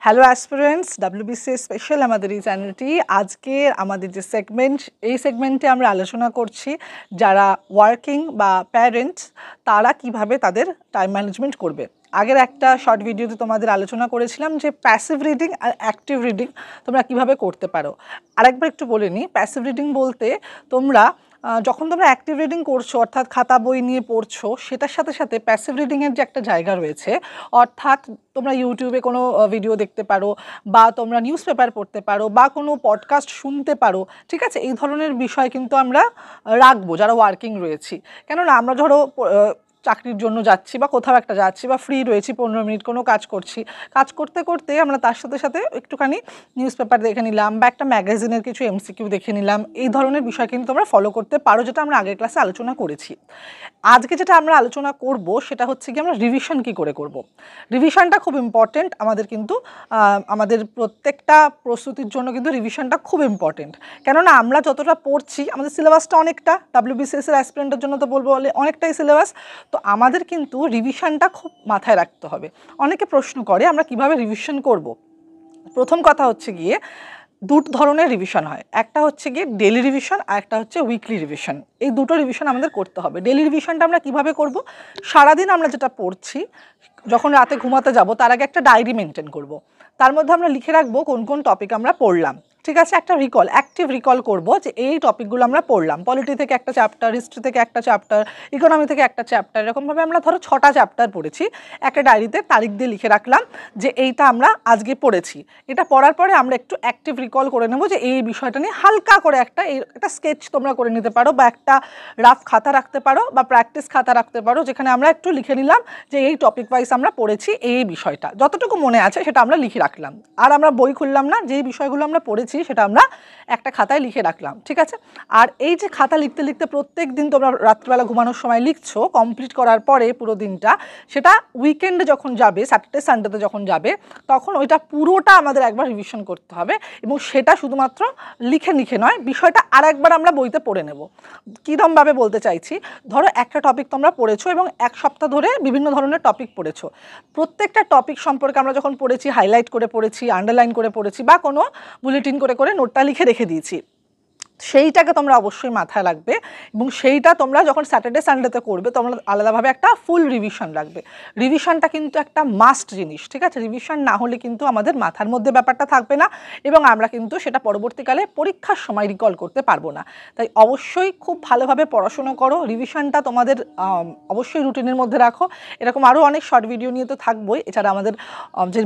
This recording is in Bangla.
হ্যালো অ্যাসপিরেন্টস, WBCS স্পেশাল আমাদের এই চ্যানেলটি। আজকে আমাদের যে সেগমেন্ট, এই সেগমেন্টে আমরা আলোচনা করছি যারা ওয়ার্কিং বা প্যারেন্টস তারা কিভাবে তাদের টাইম ম্যানেজমেন্ট করবে। আগের একটা শর্ট ভিডিওতে তোমাদের আলোচনা করেছিলাম যে প্যাসিভ রিডিং আর অ্যাক্টিভ রিডিং তোমরা কিভাবে করতে পারো। আরেকবার একটু বলে নিই, প্যাসিভ রিডিং বলতে তোমরা যখন তোমরা অ্যাক্টিভ রিডিং করছো অর্থাৎ খাতা বই নিয়ে পড়ছো, সেটার সাথে সাথে প্যাসিভ রিডিংয়ের যে একটা জায়গা রয়েছে, অর্থাৎ তোমরা ইউটিউবে কোনো ভিডিও দেখতে পারো বা তোমরা নিউজ পেপার পড়তে পারো বা কোনো পডকাস্ট শুনতে পারো, ঠিক আছে? এই ধরনের বিষয় কিন্তু আমরা রাখবো যারা ওয়ার্কিং রয়েছি। কেননা আমরা ধরো চাকরির জন্য যাচ্ছি বা কোথাও একটা যাচ্ছি বা ফ্রি রয়েছি, 15 মিনিট কোনো কাজ করছি, কাজ করতে করতে আমরা তার সাথে সাথে একটুখানি নিউজ পেপার দেখে নিলাম বা একটা ম্যাগাজিনের কিছু MCQ দেখে নিলাম। এই ধরনের বিষয় কিন্তু তোমরা ফলো করতে পারো, যেটা আমরা আগের ক্লাসে আলোচনা করেছি। আজকে যেটা আমরা আলোচনা করব সেটা হচ্ছে কি আমরা রিভিশন কী করে করব। রিভিশনটা খুব ইম্পর্টেন্ট আমাদের, কিন্তু আমাদের প্রত্যেকটা প্রস্তুতির জন্য কিন্তু রিভিশনটা খুব ইম্পর্টেন্ট। কেননা আমরা যতটা পড়ছি, আমাদের সিলেবাসটা অনেকটা, WBCS এর অ্যাসপিরেন্টের জন্য তো বলবো অনেকটাই সিলেবাস, তো আমাদের কিন্তু রিভিশনটা খুব মাথায় রাখতে হবে। অনেকে প্রশ্ন করে আমরা কিভাবে রিভিশন করব। প্রথম কথা হচ্ছে গিয়ে দুটো ধরনের রিভিশন হয়, একটা হচ্ছে গিয়ে ডেলি রিভিশন আর একটা হচ্ছে উইকলি রিভিশন। এই দুটো রিভিশন আমাদের করতে হবে। ডেলি রিভিশনটা আমরা কিভাবে করব, সারাদিন আমরা যেটা পড়ছি যখন রাতে ঘুমাতে যাব তার আগে একটা ডায়েরি মেনটেন করব। তার মধ্যে আমরা লিখে রাখবো কোন কোন টপিক আমরা পড়লাম, ঠিক আছে? একটা রিকল, অ্যাক্টিভ রিকল করব যে এই টপিকগুলো আমরা পড়লাম। পলিটি থেকে একটা চ্যাপ্টার, হিস্ট্রি থেকে একটা চ্যাপ্টার, ইকোনমি থেকে একটা চ্যাপ্টার, এরকমভাবে আমরা ধরো 6টা চ্যাপ্টার পড়েছি। একটা ডায়েরিতে তারিখ দিয়ে লিখে রাখলাম যে এইটা আমরা আজকে পড়েছি। এটা পড়ার পরে আমরা একটু অ্যাক্টিভ রিকল করে নেব যে এই বিষয়টা নিয়ে হালকা করে একটা স্কেচ তোমরা করে নিতে পারো বা একটা রাফ খাতা রাখতে পারো বা প্র্যাকটিস খাতা রাখতে পারো, যেখানে আমরা একটু লিখে নিলাম যে এই টপিক ওয়াইজ আমরা পড়েছি, এই বিষয়টা যতটুকু মনে আছে সেটা আমরা লিখে রাখলাম। আর আমরা বই খুললাম না, যেই বিষয়গুলো আমরা পড়েছি সেটা আমরা একটা খাতায় লিখে রাখলাম, ঠিক আছে? আর এই যে খাতা লিখতে লিখতে প্রত্যেক দিন তোমরা রাত্রিবেলা ঘুমানোর সময় লিখছো, কমপ্লিট করার পরে পুরো দিনটা, সেটা উইকেন্ডে যখন যাবে, স্যাটারডে সানডেতে যখন যাবে, তখন ওইটা পুরোটা আমাদের একবার রিভিশন করতে হবে। এবং সেটা শুধুমাত্র লিখে লিখে নয়, বিষয়টা আর একবার আমরা বইতে পড়ে নেব। কীরকমভাবে বলতে চাইছি, ধরো একটা টপিক তোমরা পড়েছো এবং এক সপ্তাহ ধরে বিভিন্ন ধরনের টপিক পড়েছো। প্রত্যেকটা টপিক সম্পর্কে আমরা যখন পড়েছি হাইলাইট করে পড়েছি, আন্ডারলাইন করে পড়েছি বা কোনো বুলেটিন করে করে নোটটা লিখে রেখে দিয়েছি। সেইটাকে তোমরা অবশ্যই মাথায় রাখবে এবং সেইটা তোমরা যখন স্যাটারডে সানডেতে করবে তোমরা আলাদাভাবে একটা ফুল রিভিশন রাখবে। রিভিশনটা কিন্তু একটা মাস্ট জিনিস, ঠিক আছে? রিভিশন না হলে কিন্তু আমাদের মাথার মধ্যে ব্যাপারটা থাকবে না এবং আমরা কিন্তু সেটা পরবর্তীকালে পরীক্ষার সময় রিকল করতে পারবো না। তাই অবশ্যই খুব ভালোভাবে পড়াশুনো করো, রিভিশনটা তোমাদের অবশ্যই রুটিনের মধ্যে রাখো। এরকম আরও অনেক শর্ট ভিডিও নিয়ে তো থাকবোই। এছাড়া আমাদের যে